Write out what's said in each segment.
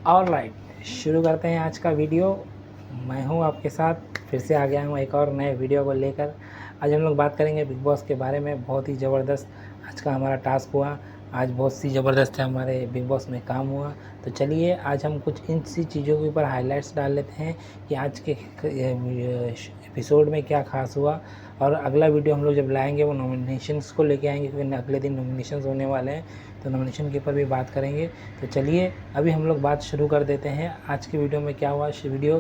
Alright, शुरू करते हैं आज का वीडियो। मैं हूं आपके साथ, फिर से आ गया हूं एक और नए वीडियो को लेकर। आज हम लोग बात करेंगे बिग बॉस के बारे में। बहुत ही ज़बरदस्त आज का हमारा टास्क हुआ। आज बहुत सी ज़बरदस्त हमारे बिग बॉस में काम हुआ। तो चलिए आज हम कुछ इन सी चीज़ों के ऊपर हाइलाइट्स डाल लेते हैं कि आज के एपिसोड में क्या खास हुआ। और अगला वीडियो हम लोग जब लाएंगे वो नॉमिनेशंस को लेके आएंगे, क्योंकि अगले दिन नॉमिनेशंस होने वाले हैं, तो नॉमिनेशन के ऊपर भी बात करेंगे। तो चलिए अभी हम लोग बात शुरू कर देते हैं आज की वीडियो में क्या हुआ। वीडियो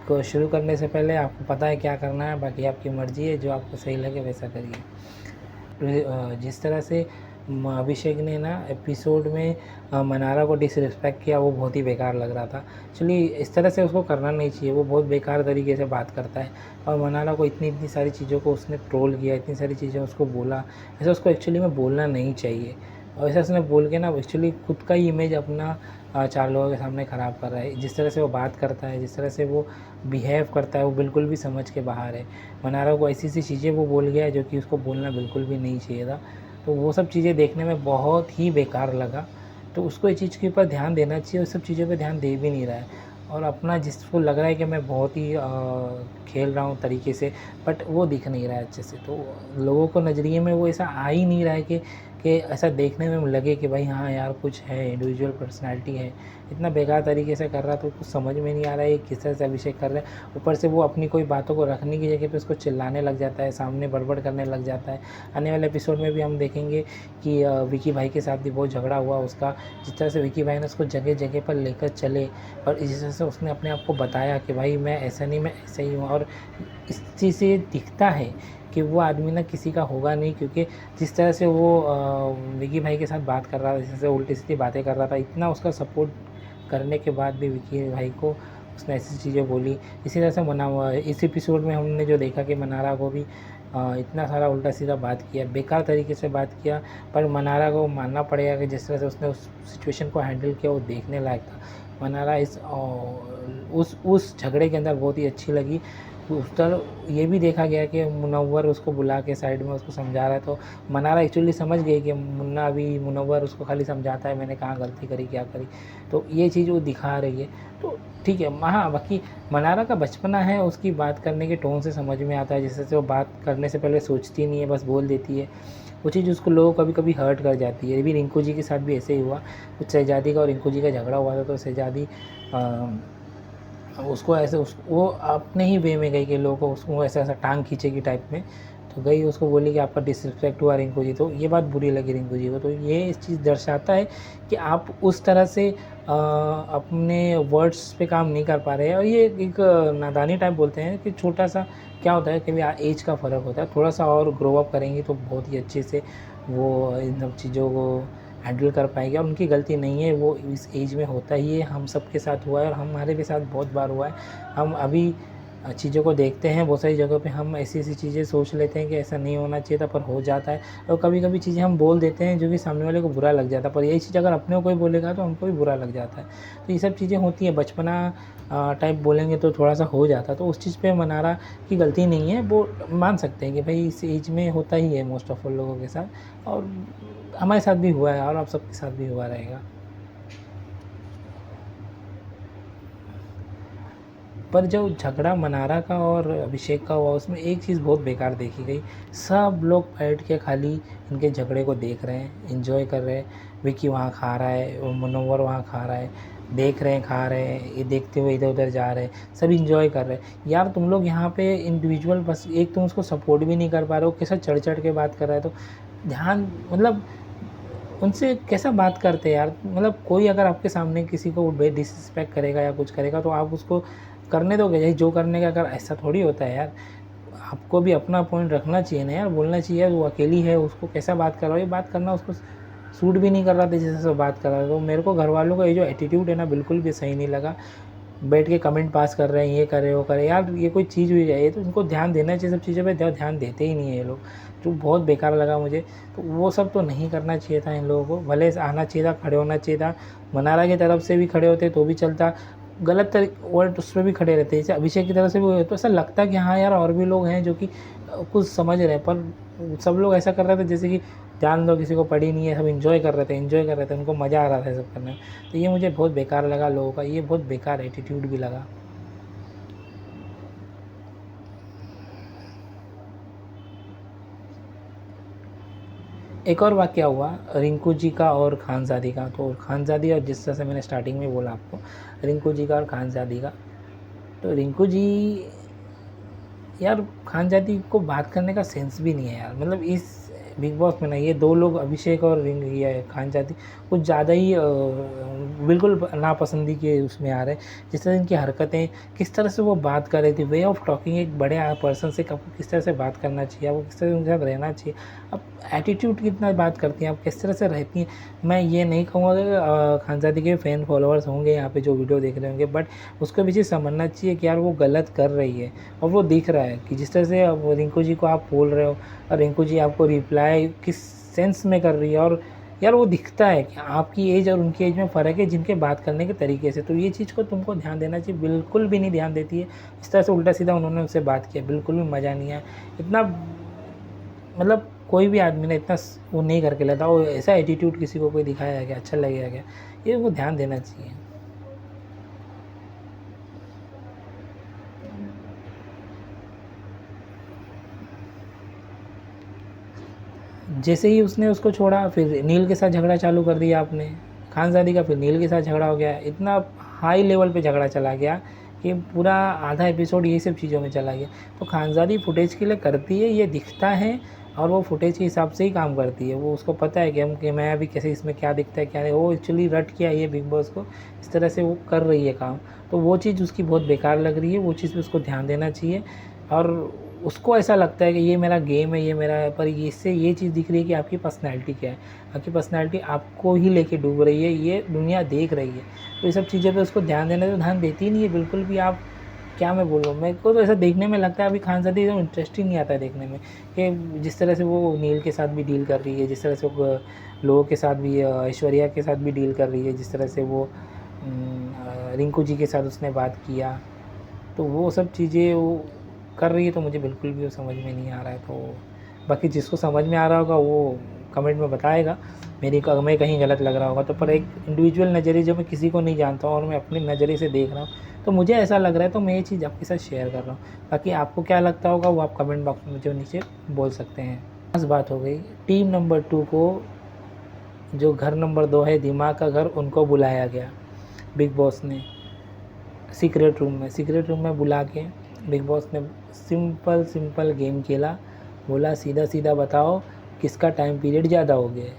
को शुरू करने से पहले आपको पता है क्या करना है, बाकी आपकी मर्ज़ी है, जो आपको सही लगे वैसा करिए। जिस तरह से अभिषेक ने ना एपिसोड में मनारा को डिसरिस्पेक्ट किया, वो बहुत ही बेकार लग रहा था। एक्चुअली इस तरह से उसको करना नहीं चाहिए, वो बहुत बेकार तरीके से बात करता है। और मनारा को इतनी सारी चीज़ों को उसने ट्रोल किया, इतनी सारी चीज़ें उसको बोला, ऐसा उसको एक्चुअली में बोलना नहीं चाहिए। और ऐसा उसने बोल के ना एक्चुअली खुद का ही इमेज अपना 4 लोगों के सामने ख़राब कर रहा है। जिस तरह से वो बात करता है, जिस तरह से वो बिहेव करता है, वो बिल्कुल भी समझ के बाहर है। मनारा को ऐसी चीज़ें वो बोल गया है जो कि उसको बोलना बिल्कुल भी नहीं चाहिए था। तो वो सब चीज़ें देखने में बहुत ही बेकार लगा। तो उसको इस चीज़ के ऊपर ध्यान देना चाहिए, उस सब चीज़ों पे ध्यान दे भी नहीं रहा है। और अपना जिसको लग रहा है कि मैं बहुत ही खेल रहा हूँ तरीके से, बट वो दिख नहीं रहा है अच्छे से। तो लोगों को नज़रिए में वो ऐसा आ ही नहीं रहा है कि ऐसा देखने में लगे कि भाई हाँ यार कुछ है, इंडिविजुअल पर्सनैलिटी है। इतना बेकार तरीके से कर रहा, तो कुछ समझ में नहीं आ रहा है किस तरह से अभिषेक कर रहे हैं। ऊपर से वो अपनी कोई बातों को रखने की जगह पे उसको चिल्लाने लग जाता है, सामने बड़बड़ करने लग जाता है। आने वाले एपिसोड में भी हम देखेंगे कि विकी भाई के साथ भी बहुत झगड़ा हुआ उसका। जिस तरह से विकी भाई ने उसको जगह जगह पर लेकर चले, और इस तरह से उसने अपने आप को बताया कि भाई मैं ऐसा नहीं, मैं ऐसा ही हूँ। और इस चीज़ से दिखता है कि वो आदमी ना किसी का होगा नहीं, क्योंकि जिस तरह से वो विकी भाई के साथ बात कर रहा था, जिस तरह से उल्टी सीधी बातें कर रहा था, इतना उसका सपोर्ट करने के बाद भी विकी भाई को उसने ऐसी चीज़ें बोली। इसी तरह से इस एपिसोड में हमने जो देखा कि मनारा को भी इतना सारा उल्टा सीधा बात किया, बेकार तरीके से बात किया। पर मनारा को मानना पड़ेगा कि जिस तरह से उसने उस सिचुएशन को हैंडल किया, वो देखने लायक था। मनारा उस झगड़े के अंदर बहुत ही अच्छी लगी। उस तरह ये भी देखा गया कि मुनव्वर उसको बुला के साइड में उसको समझा रहा है, तो मनारा एक्चुअली समझ गई कि मुनव्वर उसको खाली समझाता है, मैंने कहाँ गलती करी, क्या करी। तो ये चीज़ वो दिखा रही है, तो ठीक है। हाँ, बाकी मनारा का बचपना है, उसकी बात करने के टोन से समझ में आता है। जिस तरह से वो बात करने से पहले सोचती नहीं है, बस बोल देती है। वो चीज़ उसको लोगों कभी कभी हर्ट कर जाती है। अभी रिंकू जी के साथ भी ऐसे ही हुआ। कुछ शहजादी का और रिंकू जी का झगड़ा हुआ था, तो शहजादी उसको ऐसे वो अपने ही वे में गई कि लोगों को उसको ऐसा टांग खींचेगी टाइप में, तो गई उसको बोली कि आपका डिसरिस्पेक्ट हुआ रिंकू जी। तो ये बात बुरी लगी रिंकू जी को। तो ये इस चीज़ दर्शाता है कि आप उस तरह से अपने वर्ड्स पे काम नहीं कर पा रहे हैं। और ये एक नादानी टाइप बोलते हैं कि छोटा सा क्या होता है कि एज का फ़र्क होता है, थोड़ा सा और ग्रो अप करेंगी तो बहुत ही अच्छे से वो इन सब चीज़ों को हैंडल कर पाएंगे। और उनकी गलती नहीं है, वो इस एज में होता ही है, हम सब के साथ हुआ है और हमारे भी साथ बहुत बार हुआ है। हम अभी चीज़ों को देखते हैं, बहुत सारी जगहों पे हम ऐसी चीज़ें सोच लेते हैं कि ऐसा नहीं होना चाहिए था, पर हो जाता है। और कभी-कभी चीज़ें हम बोल देते हैं जो कि सामने वाले को बुरा लग जाता है, पर यही चीज़ अगर अपने को कोई बोलेगा तो हमको भी बुरा लग जाता है। तो ये सब चीज़ें होती हैं, बचपना टाइप बोलेंगे तो थोड़ा-सा हो जाता है। तो उस चीज़ पे मनारा की गलती नहीं है, वो मान सकते हैं कि भाई इस एज में होता ही है मोस्ट ऑफ ऑल लोगों के साथ, और हमारे साथ भी हुआ है और आप सबके साथ भी हुआ रहेगा। पर जो झगड़ा मनारा का और अभिषेक का हुआ, उसमें एक चीज़ बहुत बेकार देखी गई। सब लोग बैठ के खाली इनके झगड़े को देख रहे हैं, एंजॉय कर रहे हैं। विकी वहाँ खा रहा है और मुनव्वर वहाँ खा रहा है, देख रहे हैं, खा रहे हैं, ये देखते हुए इधर उधर जा रहे हैं, सब इंजॉय कर रहे हैं। यार तुम लोग यहाँ पे इंडिविजुअल, बस एक तुम उसको सपोर्ट भी नहीं कर पा रहे हो, कैसा चढ़ चढ़ के बात कर रहा है। तो ध्यान, मतलब उनसे कैसा बात करते हैं यार। मतलब कोई अगर आपके सामने किसी को डिसरिस्पेक्ट करेगा या कुछ करेगा, तो आप उसको करने दोगे, यही जो करने का। अगर ऐसा थोड़ी होता है यार, आपको भी अपना पॉइंट रखना चाहिए ना यार, बोलना चाहिए यार वो अकेली है, उसको कैसा बात कर रहा हो। ये बात करना उसको सूट भी नहीं कर रहा था जैसे से बात कर रहा था। तो मेरे को घर वालों का ये जो एटीट्यूड है ना, बिल्कुल भी सही नहीं लगा। बैठ के कमेंट पास कर रहे हैं, ये कर रहे हो करे, यार ये कोई चीज़ हुई है, तो उनको ध्यान देना चाहिए। सब चीज़ों पे ध्यान देते ही नहीं है ये लोग, जो बहुत बेकार लगा मुझे। तो वो सब तो नहीं करना चाहिए था इन लोगों को। भले आना चाहिए था, खड़े होना चाहिए था, मनारा की तरफ से भी खड़े होते तो भी चलता, गलत वर्ड उस पर भी खड़े रहते। जैसे अभिषेक की तरफ से भी, तो ऐसा लगता कि हाँ यार और भी लोग हैं जो कि कुछ समझ रहे हैं, पर सब लोग ऐसा कर रहे थे जैसे कि जान दो किसी को पड़ी नहीं है, सब एंजॉय कर रहे थे, उनको मज़ा आ रहा था सब करने में। तो ये मुझे बहुत बेकार लगा लोगों का, ये बहुत बेकार एटीट्यूड भी लगा। एक और वाक़या हुआ रिंकू जी का और खानज़ादी का। तो खानज़ादी, और जिस तरह से मैंने स्टार्टिंग में बोला आपको, रिंकू जी का और खानज़ादी का। तो रिंकू जी, यार खानज़ादी को बात करने का सेंस भी नहीं है यार। मतलब इस बिग बॉस में ना ये दो लोग, अभिषेक और ये खानज़ादी, कुछ ज़्यादा ही बिल्कुल नापसंदी के उसमें आ रहे हैं। जिस तरह इनकी हरकतें, किस तरह से वो बात कर रही थी, वे ऑफ टॉकिंग, एक बड़े पर्सन से आपको किस तरह से बात करना चाहिए, आपको किस तरह से उनके साथ रहना चाहिए, अब एटीट्यूड कितना बात करती हैं, आप किस तरह से रहती हैं। मैं ये नहीं कहूँगा कि खानज़ादी के फ़ैन फॉलोअर्स होंगे यहाँ पे जो वीडियो देख रहे होंगे, बट उसको भी चीज़ समझना चाहिए कि यार वो गलत कर रही है। और वो दिख रहा है कि जिस तरह से अब रिंकू जी को आप बोल रहे हो और रिंकू जी आपको रिप्लाई किस सेंस में कर रही है, और यार वो दिखता है कि आपकी एज और उनकी एज में फ़र्क है जिनके बात करने के तरीके से। तो ये चीज़ को तुमको ध्यान देना चाहिए, बिल्कुल भी नहीं ध्यान देती है। इस तरह से उल्टा सीधा उन्होंने उससे बात किया, बिल्कुल भी मज़ा नहीं आया। इतना मतलब कोई भी आदमी ना इतना वो नहीं करके लेता, वो ऐसा एटीट्यूड किसी को कोई दिखाया गया अच्छा लगेगा क्या, ये वो ध्यान देना चाहिए। जैसे ही उसने उसको छोड़ा, फिर नील के साथ झगड़ा चालू कर दिया आपने, खानज़ादी का फिर नील के साथ झगड़ा हो गया। इतना हाई लेवल पे झगड़ा चला गया कि पूरा आधा एपिसोड यही सब चीज़ों में चला गया। तो खानज़ादी फुटेज के लिए करती है, ये दिखता है, और वो फुटेज के हिसाब से ही काम करती है। वो उसको पता है कि मैं अभी कैसे इसमें क्या दिखता है क्या नहीं। वो एक्चुअली रट किया ये बिग बॉस को, इस तरह से वो कर रही है काम। तो वो चीज़ उसकी बहुत बेकार लग रही है, वो चीज़ पे उसको ध्यान देना चाहिए। और उसको ऐसा लगता है कि ये मेरा गेम है, ये मेरा है, पर इससे ये चीज़ दिख रही है कि आपकी पर्सनैलिटी क्या है। आपकी पर्सनैलिटी आपको ही लेके डूब रही है, ये दुनिया देख रही है। तो ये सब चीज़ों पे उसको ध्यान देने तो ध्यान देती ही नहीं है बिल्कुल भी। आप क्या मैं बोलूँ, मेरे को तो ऐसा देखने में लगता है अभी खानज़ादी एकदम इंटरेस्ट ही नहीं आता है देखने में, कि जिस तरह से वो नील के साथ भी डील कर रही है, जिस तरह से वो लोगों के साथ भी, ऐश्वर्या के साथ भी डील कर रही है, जिस तरह से वो रिंकू जी के साथ उसने बात किया, तो वो सब चीज़ें वो कर रही है। तो मुझे बिल्कुल भी वो समझ में नहीं आ रहा है। तो बाकी जिसको समझ में आ रहा होगा वो कमेंट में बताएगा, मैं कहीं गलत लग रहा होगा तो। पर एक इंडिविजुअल नज़रिए जो मैं किसी को नहीं जानता हूँ और मैं अपने नज़रिए से देख रहा हूँ, तो मुझे ऐसा लग रहा है, तो मैं ये चीज़ आपके साथ शेयर कर रहा हूँ। बाकी आपको क्या लगता होगा वो आप कमेंट बॉक्स में मुझे नीचे बोल सकते हैं। बस बात हो गई, टीम नंबर 2 को, जो घर नंबर 2 है दिमाग का घर, उनको बुलाया गया बिग बॉस ने सीक्रेट रूम में बुला के बिग बॉस ने सिंपल गेम खेला। बोला सीधा सीधा बताओ किसका टाइम पीरियड ज़्यादा हो गया है।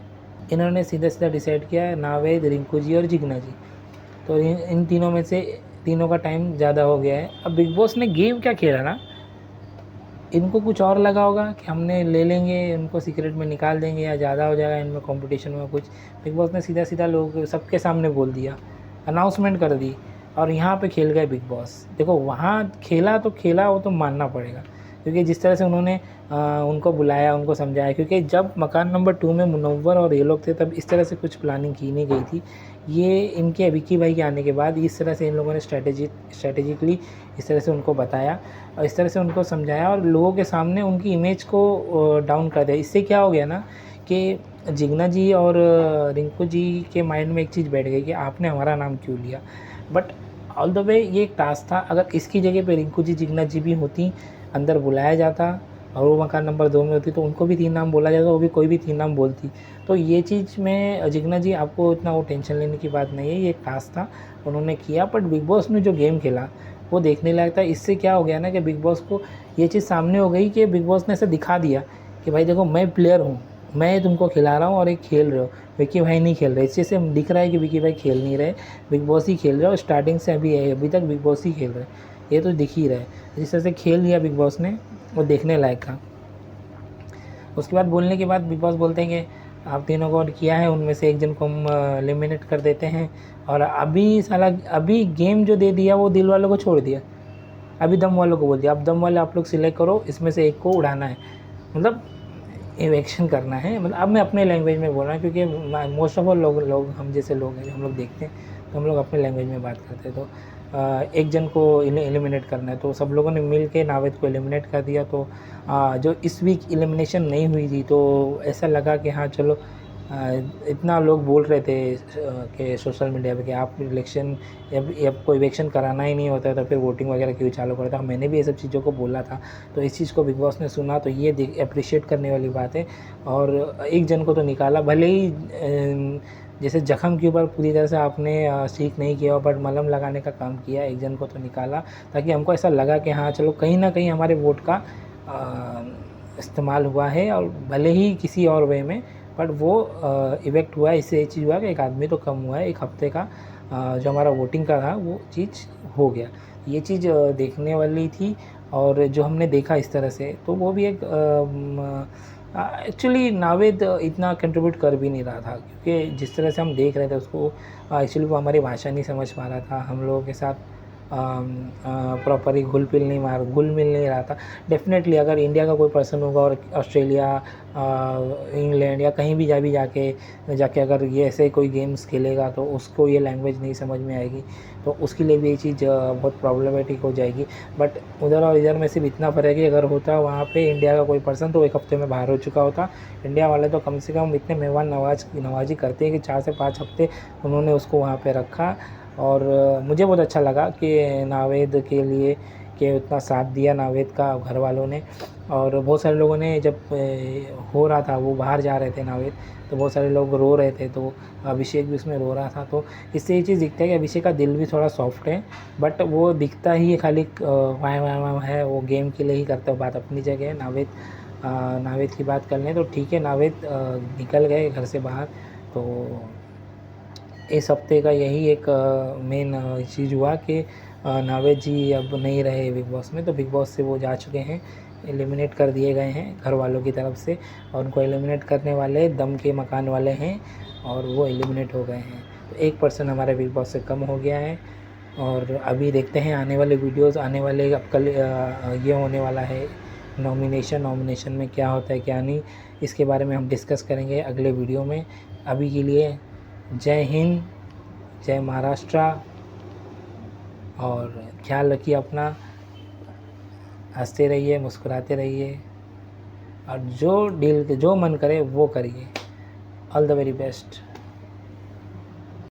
इन्होंने सीधा सीधा डिसाइड किया, नावेद, रिंकू जी और जिग्ना जी। तो इन तीनों में से तीनों का टाइम ज़्यादा हो गया है। अब बिग बॉस ने गेम क्या खेला ना, इनको कुछ और लगा होगा कि हमने ले लेंगे, उनको सीक्रेट में निकाल देंगे या ज़्यादा हो जाएगा इनमें कंपटीशन में कुछ। बिग बॉस ने सीधा सीधा लोग सबके सामने बोल दिया, अनाउंसमेंट कर दी, और यहाँ पे खेल गए बिग बॉस। देखो वहाँ खेला तो खेला, वो तो मानना पड़ेगा, क्योंकि जिस तरह से उन्होंने उनको बुलाया, उनको समझाया। क्योंकि जब मकान नंबर 2 में मुनव्वर और ये लोग थे, तब इस तरह से कुछ प्लानिंग की नहीं गई थी। ये इनके विक्की भाई के आने के बाद इस तरह से इन लोगों ने स्ट्रेटेजिकली इस तरह से उनको बताया और इस तरह से उनको समझाया, और लोगों के सामने उनकी इमेज को डाउन कर दिया। इससे क्या हो गया ना कि जिग्ना जी और रिंकू जी के माइंड में एक चीज़ बैठ गई कि आपने हमारा नाम क्यों लिया। बट ऑल द वे ये एक टास्क था, अगर इसकी जगह पे रिंकू जी, जिग्ना जी भी होती, अंदर बुलाया जाता और वो मकान नंबर 2 में होती, तो उनको भी 3 नाम बोला जाता, वो भी कोई भी 3 नाम बोलती। तो ये चीज़ में जिग्ना जी आपको इतना वो टेंशन लेने की बात नहीं है, ये एक टास्क था, उन्होंने किया। बट बिग बॉस ने जो गेम खेला वो देखने लायक था। इससे क्या हो गया ना कि बिग बॉस को ये चीज़ सामने हो गई कि बिग बॉस ने ऐसे दिखा दिया कि भाई देखो मैं प्लेयर हूँ, मैं तुमको खिला रहा हूँ और एक खेल रहे हो, विक्की भाई नहीं खेल रहे। इस चीज़ से दिख रहा है कि विक्की भाई खेल नहीं रहे, बिग बॉस ही खेल रहे, और स्टार्टिंग से अभी तक बिग बॉस ही खेल रहे, ये तो दिख ही रहा है। जिस तरह से खेल लिया बिग बॉस ने, वो देखने लायक था। उसके बाद बोलने के बाद बिग बॉस बोलते हैं कि आप तीनों को और किया है, उनमें से एक जन को हम एलिमिनेट कर देते हैं। और अभी गेम जो दे दिया वो दिल वालों को छोड़ दिया, अभी दम वालों को बोल दिया, अब दम वाले आप लोग सिलेक्ट करो, इसमें से एक को उड़ाना है, मतलब इवेक्शन करना है। मतलब अब मैं अपने लैंग्वेज में बोल रहा हूँ, क्योंकि मोस्ट ऑफ ऑल लोग हम जैसे लोग हैं, हम लोग देखते हैं, तो हम लोग अपने लैंग्वेज में बात करते हैं। तो एक जन को एलिमिनेट करना है, तो सब लोगों ने मिल के नावेद को एलिमिनेट कर दिया। तो जो इस वीक एलिमिनेशन नहीं हुई थी, तो ऐसा लगा कि हाँ चलो, इतना लोग बोल रहे थे कि सोशल मीडिया पे कि आप इलेक्शन अब कोई इलेक्शन कराना ही नहीं होता है तो फिर वोटिंग वगैरह क्यों चालू करता है। मैंने भी ये सब चीज़ों को बोला था, तो इस चीज़ को बिग बॉस ने सुना, तो ये अप्रिशिएट करने वाली बात है। और एक जन को तो निकाला, भले ही जैसे जख्म के ऊपर पूरी तरह से आपने सीख नहीं किया, बट मलहम लगाने का काम किया, एक जन को तो निकाला, ताकि हमको ऐसा लगा कि हाँ चलो कहीं ना कहीं हमारे वोट का इस्तेमाल हुआ है, और भले ही किसी और वे में, बट वो इफेक्ट हुआ है। इससे ये चीज़ हुआ कि एक आदमी तो कम हुआ है, एक हफ्ते का जो हमारा वोटिंग का था वो चीज़ हो गया। ये चीज़ देखने वाली थी, और जो हमने देखा इस तरह से, तो वो भी एक एक्चुअली नावेद इतना कंट्रीब्यूट कर भी नहीं रहा था, क्योंकि जिस तरह से हम देख रहे थे उसको, एक्चुअली वो हमारी भाषा नहीं समझ पा रहा था, हम लोगों के साथ प्रॉपरली घुल मिल नहीं रहा था। डेफिनेटली अगर इंडिया का कोई पर्सन होगा और ऑस्ट्रेलिया, इंग्लैंड या कहीं भी जाके अगर ये ऐसे कोई गेम्स खेलेगा, तो उसको ये लैंग्वेज नहीं समझ में आएगी, तो उसके लिए भी ये चीज़ बहुत प्रॉब्लमेटिक हो जाएगी। बट उधर और इधर में सिर्फ इतना फ़र्क है कि अगर होता वहाँ पे इंडिया का कोई पर्सन, तो एक हफ्ते में बाहर हो चुका होता। इंडिया वाले तो कम से कम इतने मेहमान नवाजी करते हैं कि 4 से 5 हफ्ते उन्होंने उसको वहाँ पे रखा। और मुझे बहुत अच्छा लगा कि नावेद के लिए कि उतना साथ दिया नावेद का घर वालों ने। और बहुत सारे लोगों ने, जब हो रहा था वो बाहर जा रहे थे नावेद, तो बहुत सारे लोग रो रहे थे, तो अभिषेक भी उसमें रो रहा था। तो इससे ये चीज़ दिखता है कि अभिषेक का दिल भी थोड़ा सॉफ्ट है, बट वो दिखता ही खाली वाह वाह वाह है, वो गेम के लिए ही करता है। बात अपनी जगह है। नावेद की बात कर लें तो ठीक है, नावेद निकल गए घर से बाहर। तो इस हफ्ते का यही एक मेन चीज़ हुआ कि नावेद जी अब नहीं रहे बिग बॉस में, तो बिग बॉस से वो जा चुके हैं, एलिमिनेट कर दिए गए हैं घर वालों की तरफ से। और उनको एलिमिनेट करने वाले दम के मकान वाले हैं, और वो एलिमिनेट हो गए हैं। तो एक पर्सन हमारे बिग बॉस से कम हो गया है। और अभी देखते हैं आने वाले वीडियोज़, आने वाले अब कल ये होने वाला है नॉमिनेशन में क्या होता है क्या नहीं, इसके बारे में हम डिस्कस करेंगे अगले वीडियो में। अभी के लिए जय हिंद, जय महाराष्ट्र, और ख्याल रखिए अपना, हंसते रहिए, मुस्कुराते रहिए, और जो मन करे वो करिए। All the very best.